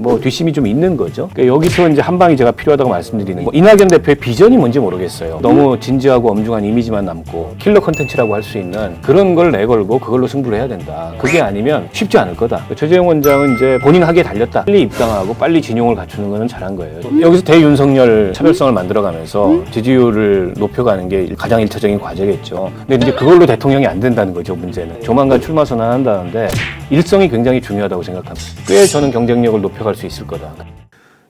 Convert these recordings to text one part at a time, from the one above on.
뭐 뒷심이 좀 있는 거죠. 그러니까 여기서 이제 한 방이 제가 필요하다고 말씀드리는 거. 이낙연 대표의 비전이 뭔지 모르겠어요. 너무 진지하고 엄중한 이미지만 남고 킬러 컨텐츠라고 할 수 있는 그런 걸 내걸고 그걸로 승부를 해야 된다. 그게 아니면 쉽지 않을 거다. 최재형 원장은 이제 본인 하기에 달렸다. 빨리 입당하고 빨리 진용을 갖추는 거는 잘한 거예요. 여기서 대윤석열 차별성을 만들어가면서 지지율을 높여가는 게 가장 일차적인 과제겠죠. 근데 이제 그걸로 대통령이 안 된다는 거죠, 문제는. 조만간 출마 선언한다는데 일성이 굉장히 중요하다고 생각합니다. 꽤 저는 경쟁력을 높여갈 수 있을 거다.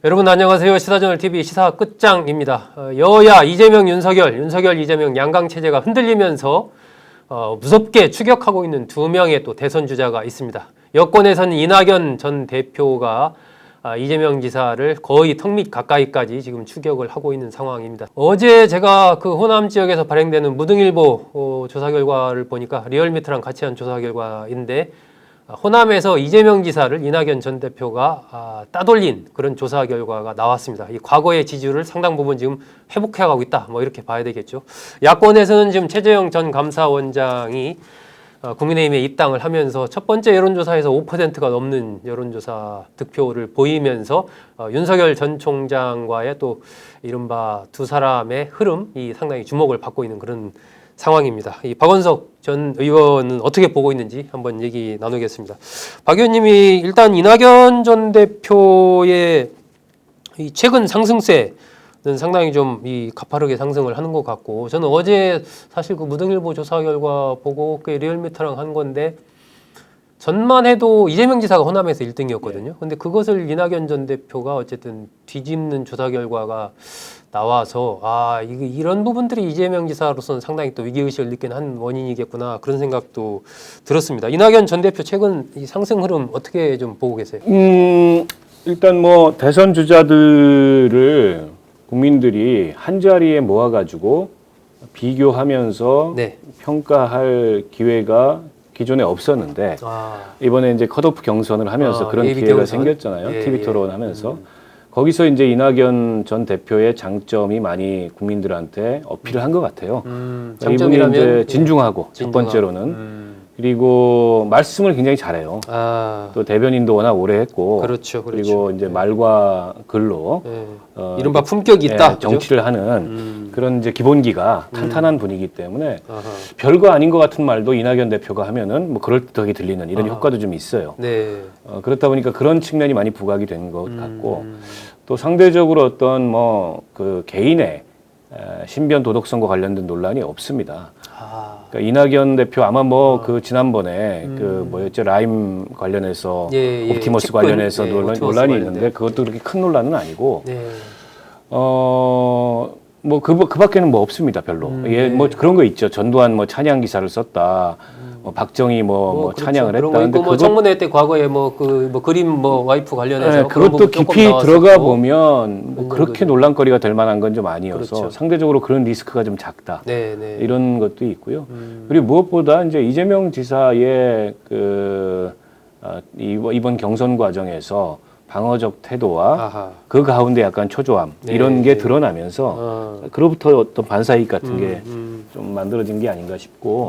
여러분 안녕하세요. 시사저널TV 시사 끝장입니다. 여야 이재명, 윤석열, 이재명 양강 체제가 흔들리면서 무섭게 추격하고 있는 두 명의 또 대선 주자가 있습니다. 여권에서는 이낙연 전 대표가 이재명 지사를 거의 턱 밑 가까이까지 지금 추격을 하고 있는 상황입니다. 어제 제가 그 호남 지역에서 발행되는 무등일보 조사 결과를 보니까 리얼미터랑 같이 한 조사 결과인데 호남에서 이재명 지사를 이낙연 전 대표가 따돌린 그런 조사 결과가 나왔습니다. 이 과거의 지지율을 상당 부분 지금 회복해가고 있다. 뭐 이렇게 봐야 되겠죠. 야권에서는 지금 최재형 전 감사원장이 국민의힘에 입당을 하면서 첫 번째 여론조사에서 5%가 넘는 여론조사 득표를 보이면서 윤석열 전 총장과의 또 이른바 두 사람의 흐름이 상당히 주목을 받고 있는 그런 상황입니다. 이 박원석 전 의원은 어떻게 보고 있는지 한번 얘기 나누겠습니다. 박 의원님이 일단 이낙연 전 대표의 이 최근 상승세는 상당히 좀 이 가파르게 상승을 하는 것 같고, 저는 어제 사실 그 무등일보 조사 결과 보고 그 리얼미터랑 한 건데 전만 해도 이재명 지사가 호남에서 1등이었거든요. 근데 그것을 이낙연 전 대표가 어쨌든 뒤집는 조사 결과가 나와서 이런 부분들이 이재명 지사로서는 상당히 또 위기의식을 느끼는 한 원인이겠구나 그런 생각도 들었습니다. 이낙연 전 대표 최근 이 상승 흐름 어떻게 좀 보고 계세요? 일단 뭐 대선 주자들을 국민들이 한 자리에 모아가지고 비교하면서 네. 평가할 기회가 기존에 없었는데 이번에 이제 컷오프 경선을 하면서 그런 기회가 경선? 생겼잖아요. 예, TV 토론 하면서. 거기서 이제 이낙연 전 대표의 장점이 많이 국민들한테 어필을 한 것 같아요. 장점이라면 이분이 이제 진중하고 첫 번째로는 그리고 말씀을 굉장히 잘해요. 또 대변인도 워낙 오래 했고, 그렇죠. 그리고 이제 말과 글로 이른바 품격이 있다. 정치를 하는 그런 이제 기본기가 탄탄한 분이기 때문에 별거 아닌 것 같은 말도 이낙연 대표가 하면은 뭐 그럴듯하게 들리는 이런 효과도 좀 있어요. 네. 그렇다 보니까 그런 측면이 많이 부각이 된 것 같고, 또 상대적으로 어떤 뭐 그 개인의 신변 도덕성과 관련된 논란이 없습니다. 그러니까 이낙연 대표 아마 뭐 그 지난번에 그 뭐였죠, 라임 관련해서 옵티머스 관련해서 논란이 있는데 그것도 그렇게 큰 논란은 아니고 뭐 그밖에는 뭐 없습니다, 별로. 뭐 그런 거 있죠. 전두환 뭐 찬양 기사를 썼다. 뭐 박정희 뭐 그렇죠. 찬양을 그런 했다. 거 있고 뭐 청문회 때 과거에 뭐 그림 뭐 와이프 관련해서 그것도 깊이 들어가 보면 뭐 그렇게 논란거리가 될 만한 건 좀 아니어서 그렇죠. 상대적으로 그런 리스크가 좀 작다. 이런 것도 있고요. 그리고 무엇보다 이제 이재명 지사의 이번 경선 과정에서 방어적 태도와 그 가운데 약간 초조함 이런 게 드러나면서 그로부터 어떤 반사이익 같은 게 좀 만들어진 게 아닌가 싶고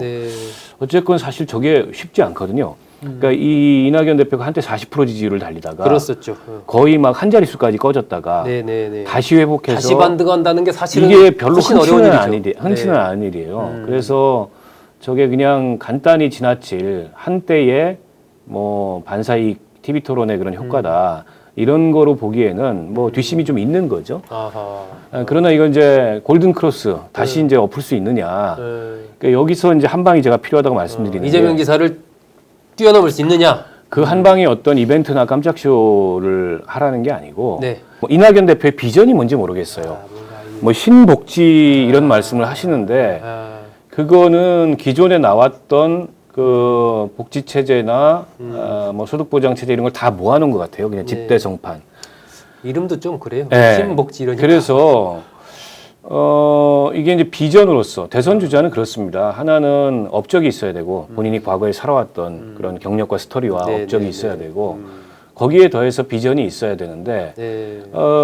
어쨌건 사실 저게 쉽지 않거든요. 그러니까 이 이낙연 대표가 한때 40% 지지율을 달리다가 그랬었죠. 거의 막 한 자릿수까지 꺼졌다가 다시 회복해서 다시 반등한다는 게 사실은 이게 별로 흔치는 않은 일이에요. 그래서 저게 그냥 간단히 지나칠 한때의 뭐 반사이익 TV 토론의 그런 효과다. 이런 거로 보기에는 뭐 뒷심이 좀 있는 거죠. 그러나 이건 이제 골든 크로스 다시 이제 엎을 수 있느냐. 그러니까 여기서 이제 한 방이 제가 필요하다고 말씀드리는 이재명 지사를 뛰어넘을 수 있느냐. 그 한 방이 어떤 이벤트나 깜짝 쇼를 하라는 게 아니고 뭐 이낙연 대표의 비전이 뭔지 모르겠어요. 뭐 신복지 이런 말씀을 하시는데 그거는 기존에 나왔던 그 복지 체제나 뭐 소득 보장 체제 이런 걸 다 모아놓은 것 같아요. 그냥 집대성판. 이름도 좀 그래요. 네. 신복지 이러니까. 그래서 이게 이제 비전으로서 대선 주자는 그렇습니다. 하나는 업적이 있어야 되고 본인이 과거에 살아왔던 그런 경력과 스토리와 업적이 있어야 되고 거기에 더해서 비전이 있어야 되는데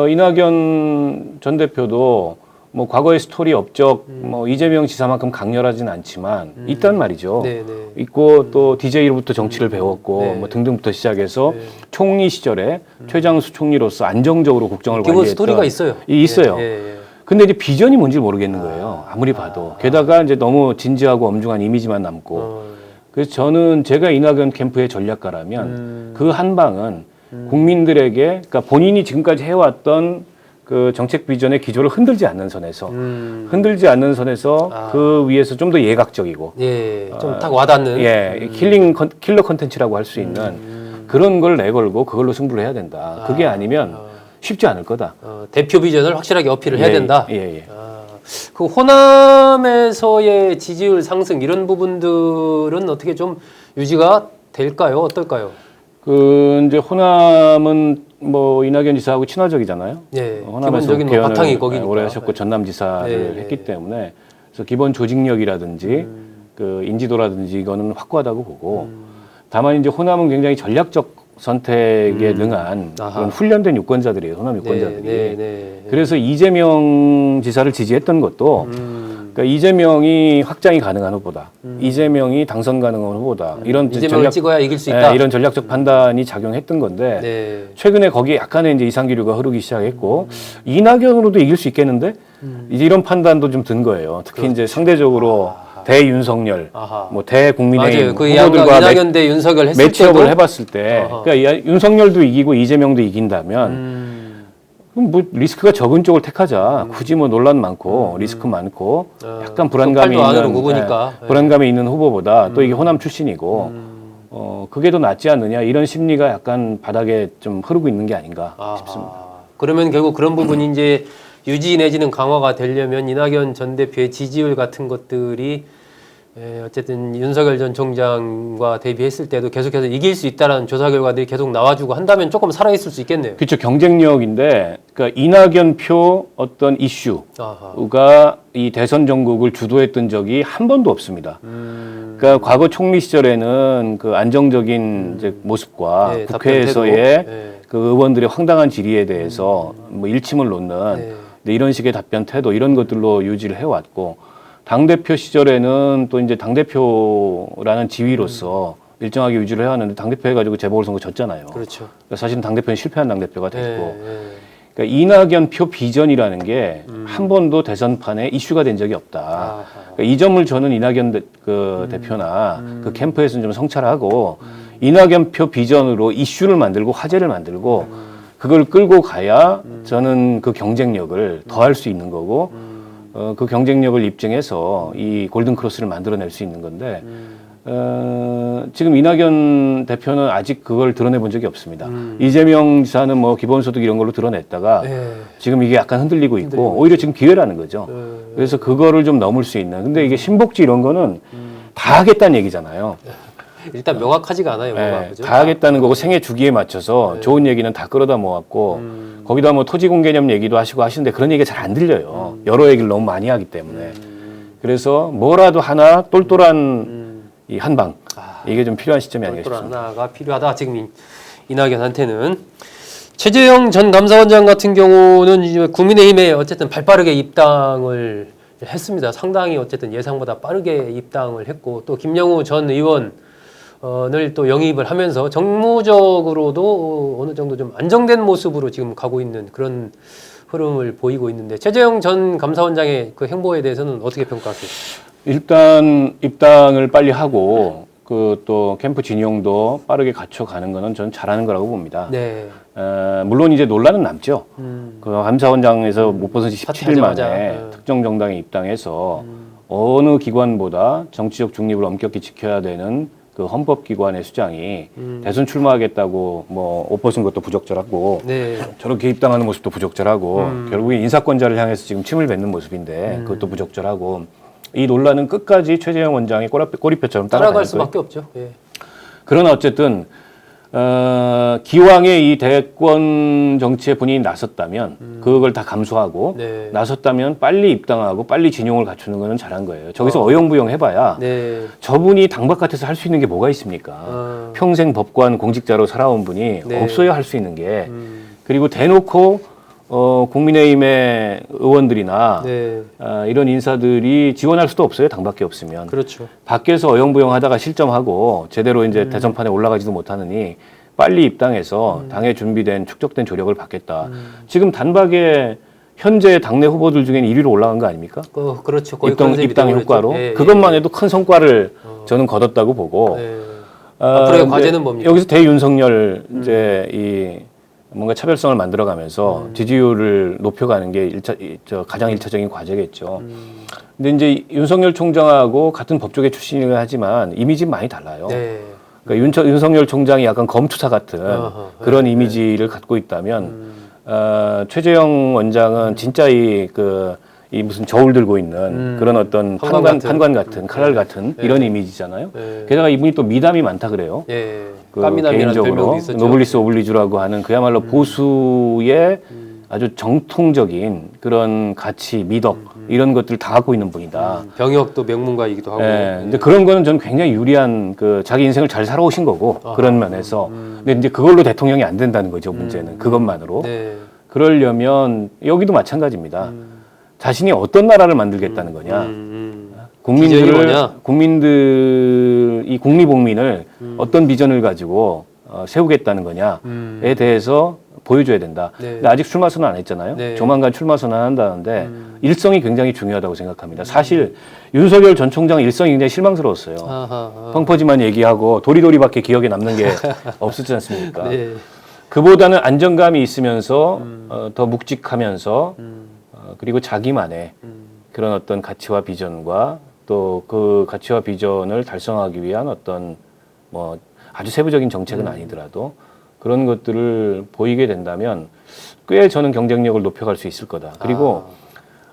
이낙연 전 대표도 뭐 과거의 스토리 업적 뭐 이재명 지사만큼 강렬하진 않지만 있단 말이죠. 네, 네. 있고 또 DJ로부터 정치를 배웠고 네. 뭐 등등부터 시작해서 네. 총리 시절에 최장수 총리로서 안정적으로 국정을 기본 관리했던 스토리가 있어요. 있어요. 예, 예, 예. 근데 이제 비전이 뭔지 모르겠는 거예요. 아무리 봐도. 게다가 이제 너무 진지하고 엄중한 이미지만 남고. 그래서 저는 제가 이낙연 캠프의 전략가라면 그 한 방은 국민들에게, 그러니까 본인이 지금까지 해왔던 그 정책 비전의 기조를 흔들지 않는 선에서 흔들지 않는 선에서 그 위에서 좀 더 예각적이고 예, 좀 딱 와닿는. 예, 킬러 컨텐츠라고 할 수 있는 그런 걸 내걸고 그걸로 승부를 해야 된다. 그게 아니면 쉽지 않을 거다. 대표 비전을 확실하게 어필을 해야 예, 된다. 예, 예. 그 호남에서의 지지율 상승 이런 부분들은 어떻게 좀 유지가 될까요? 어떨까요? 그 이제 호남은 뭐 이낙연 지사하고 친화적이잖아요. 예, 호남에서 기본적인 뭐 국회의원을 바탕이 거기니까. 오래 하셨고 전남지사를 네, 했기 네. 때문에 그래서 기본 조직력이라든지 그 인지도라든지 이거는 확고하다고 보고 다만 이제 호남은 굉장히 전략적 선택에 능한 그런 훈련된 유권자들이에요. 호남 유권자들이. 네, 네. 그래서 이재명 지사를 지지했던 것도 그러니까 이재명이 확장이 가능한 후보다. 이재명이 당선 가능한 후보다. 이런 이재명을 찍어야 이길 수 있다. 예, 이런 전략적 판단이 작용했던 건데 네. 최근에 거기에 약간의 이제 이상기류가 흐르기 시작했고 이낙연으로도 이길 수 있겠는데 이제 이런 판단도 좀 든 거예요. 특히 이제 상대적으로 대윤석열, 아하. 뭐 대국민의힘 맞아요. 그 양강 후보들과 이낙연 대 윤석열 했을 매치업을 때도 해봤을 때, 그러니까 윤석열도 이기고 이재명도 이긴다면 그럼 뭐 리스크가 적은 쪽을 택하자. 굳이 뭐 논란 많고 리스크 많고 약간 불안감이 팔도 안으로 있는 굽으니까. 불안감이 있는 후보보다 또 이게 호남 출신이고 그게 더 낫지 않느냐 이런 심리가 약간 바닥에 좀 흐르고 있는 게 아닌가 싶습니다. 그러면 결국 그런 부분이 이제 유지 내지는 강화가 되려면 이낙연 전 대표의 지지율 같은 것들이 어쨌든 윤석열 전 총장과 대비했을 때도 계속해서 이길 수 있다라는 조사 결과들이 계속 나와주고 한다면 조금 살아있을 수 있겠네요. 그렇죠. 경쟁력인데 그러니까 이낙연표 어떤 이슈가 아하. 이 대선 전국을 주도했던 적이 한 번도 없습니다. 그러니까 과거 총리 시절에는 그 안정적인 이제 모습과 네, 국회에서의 답변 태도. 네. 그 의원들의 황당한 질의에 대해서 뭐 일침을 놓는 네. 네, 이런 식의 답변 태도 이런 것들로 유지를 해왔고 당대표 시절에는 또 이제 당대표라는 지위로서 일정하게 유지를 해왔는데 당대표 해가지고 재보궐선거 졌잖아요. 그렇죠. 그러니까 사실은 당대표는 실패한 당대표가 됐고 네. 그러니까 이낙연 표 비전이라는 게 한 번도 대선판에 이슈가 된 적이 없다. 그러니까 이 점을 저는 이낙연 대표나 그 캠프에서는 좀 성찰하고 이낙연 표 비전으로 이슈를 만들고 화제를 만들고 그걸 끌고 가야 저는 그 경쟁력을 더할 수 있는 거고 그 경쟁력을 입증해서 이 골든 크로스를 만들어낼 수 있는 건데 지금 이낙연 대표는 아직 그걸 드러내 본 적이 없습니다. 이재명 지사는 뭐 기본소득 이런 걸로 드러냈다가 네. 지금 이게 약간 흔들리고 있고 오히려 지금 기회라는 거죠. 그래서 그거를 좀 넘을 수 있는. 근데 이게 신복지 이런 거는 다 하겠다는 얘기잖아요. 일단 명확하지가 않아요. 뭐가, 네, 그죠? 다 하겠다는 거고 생애 주기에 맞춰서 좋은 얘기는 다 끌어다 모았고 거기다 뭐 토지공 개념 얘기도 하시고 하시는데 그런 얘기가 잘 안 들려요. 여러 얘기를 너무 많이 하기 때문에. 그래서 뭐라도 하나 똘똘한 이 한방 이게 좀 필요한 시점이 아닌가 똘똘 싶습니다. 하나가 필요하다. 지금 이낙연한테는 최재형 전 감사원장 같은 경우는 이제 국민의힘에 어쨌든 발빠르게 입당을 했습니다. 상당히 어쨌든 예상보다 빠르게 입당을 했고 또 김영우 전 의원 을 또 영입을 하면서 정무적으로도 어느 정도 좀 안정된 모습으로 지금 가고 있는 그런 흐름을 보이고 있는데 최재형 전 감사원장의 그 행보에 대해서는 어떻게 평가하세요? 일단 입당을 빨리 하고 그 또 캠프 진영도 빠르게 갖춰가는 거는 저는 잘하는 거라고 봅니다. 네. 물론 이제 논란은 남죠. 그 감사원장에서 못 벗은 지 17일 만에 사퇴하자마자. 특정 정당에 입당해서 어느 기관보다 정치적 중립을 엄격히 지켜야 되는 그 헌법기관의 수장이 대선 출마하겠다고 뭐 옷 벗은 것도 부적절하고 네. 저렇게 입당하는 모습도 부적절하고 결국에 인사권자를 향해서 지금 침을 뱉는 모습인데 그것도 부적절하고 이 논란은 끝까지 최재형 원장이 꼬리표처럼 따라갈 따라갈 수밖에 없죠. 예. 그러나 어쨌든 기왕에 이 대권 정치에 본인이 나섰다면 그걸 다 감수하고 네. 나섰다면 빨리 입당하고 빨리 진용을 갖추는 거는 잘한 거예요. 저기서 어영부영 해봐야 네. 저분이 당 바깥에서 할 수 있는 게 뭐가 있습니까? 평생 법관 공직자로 살아온 분이 네. 없어야 할 수 있는 게 그리고 대놓고 국민의힘의 의원들이나 네. 이런 인사들이 지원할 수도 없어요. 당밖에 없으면. 그렇죠. 밖에서 어영부영하다가 실점하고 제대로 이제 대선판에 올라가지도 못하느니 빨리 입당해서 당에 준비된 축적된 조력을 받겠다. 지금 단박에 현재 당내 후보들 중엔 1위로 올라간 거 아닙니까? 그렇죠. 거의 입당 컨셉이 효과로 되어버렸죠. 예, 그것만 예. 해도 큰 성과를 저는 거뒀다고 보고 네. 앞으로의 근데 과제는 뭡니까? 여기서 대윤석열 이제 이 뭔가 차별성을 만들어가면서 지지율을 높여가는 게 가장 일차적인 과제겠죠. 근데 이제 윤석열 총장하고 같은 법조계 출신이긴 하지만 이미지는 많이 달라요. 네. 그러니까 윤석열 총장이 약간 검투사 같은 그런 이미지를 갖고 있다면 최재형 원장은 진짜 이 무슨 저울 들고 있는 그런 어떤 판관 같은 칼날 같은 이런 이미지잖아요. 네. 게다가 이분이 또 미담이 많다 그래요. 예. 그 깜미남이라는 별명도 개인적으로 있었죠. 노블리스 오블리주라고 하는 그야말로 보수의 아주 정통적인 그런 가치, 미덕 이런 것들을 다 갖고 있는 분이다. 병역도 명문가이기도 하고. 예, 근데 그런 거는 저는 굉장히 유리한 자기 인생을 잘 살아오신 거고 그런 면에서. 근데 이제 그걸로 대통령이 안 된다는 거죠, 문제는. 그것만으로. 네. 그러려면 여기도 마찬가지입니다. 자신이 어떤 나라를 만들겠다는 거냐. 비전이 뭐냐? 이 국리복민을 어떤 비전을 가지고 세우겠다는 거냐에 대해서 보여줘야 된다. 네. 근데 아직 출마 선언 안 했잖아요. 네. 조만간 출마 선언 한다는데 일성이 굉장히 중요하다고 생각합니다. 사실 윤석열 전 총장 일성이 굉장히 실망스러웠어요. 펑퍼짐한 얘기하고 도리도리밖에 기억에 남는 게 없었지 않습니까? 네. 그보다는 안정감이 있으면서 더 묵직하면서 그리고 자기만의 그런 어떤 가치와 비전과 또 그 가치와 비전을 달성하기 위한 어떤 뭐 아주 세부적인 정책은 아니더라도 그런 것들을 보이게 된다면 꽤 저는 경쟁력을 높여갈 수 있을 거다. 그리고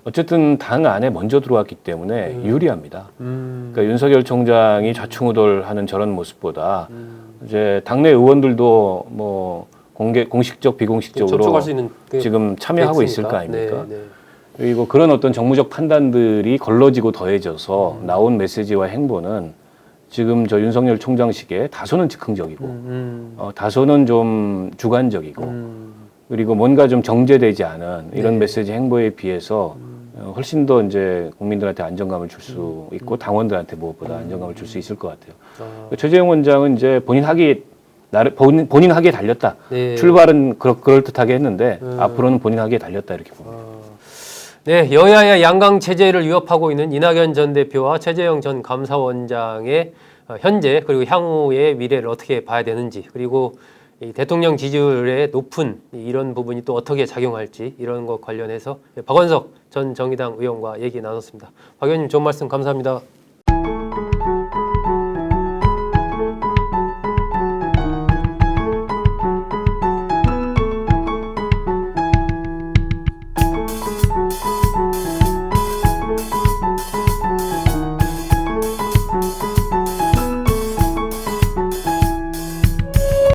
어쨌든 당 안에 먼저 들어왔기 때문에 유리합니다. 그러니까 윤석열 총장이 좌충우돌하는 저런 모습보다 이제 당내 의원들도 뭐 공식적 비공식적으로 접촉할 수 있는 지금 참여하고 있을 거 있으니까. 아닙니까? 네, 네. 그리고 그런 어떤 정무적 판단들이 걸러지고 더해져서 나온 메시지와 행보는 지금 저 윤석열 총장식의 다소는 즉흥적이고 다소는 좀 주관적이고 그리고 뭔가 좀 정제되지 않은 이런 메시지 행보에 비해서 훨씬 더 이제 국민들한테 안정감을 줄 수 있고 당원들한테 무엇보다 안정감을 줄 수 있을 것 같아요. 최재형 원장은 이제 본인 하기에 달렸다. 네. 출발은 그럴듯하게 했는데 앞으로는 본인 하기에 달렸다 이렇게 봅니다. 네, 여야의 양강 체제를 위협하고 있는 이낙연 전 대표와 최재형 전 감사원장의 현재 그리고 향후의 미래를 어떻게 봐야 되는지 그리고 이 대통령 지지율의 높은 이런 부분이 또 어떻게 작용할지 이런 것 관련해서 박원석 전 정의당 의원과 얘기 나눴습니다. 박 의원님 좋은 말씀 감사합니다.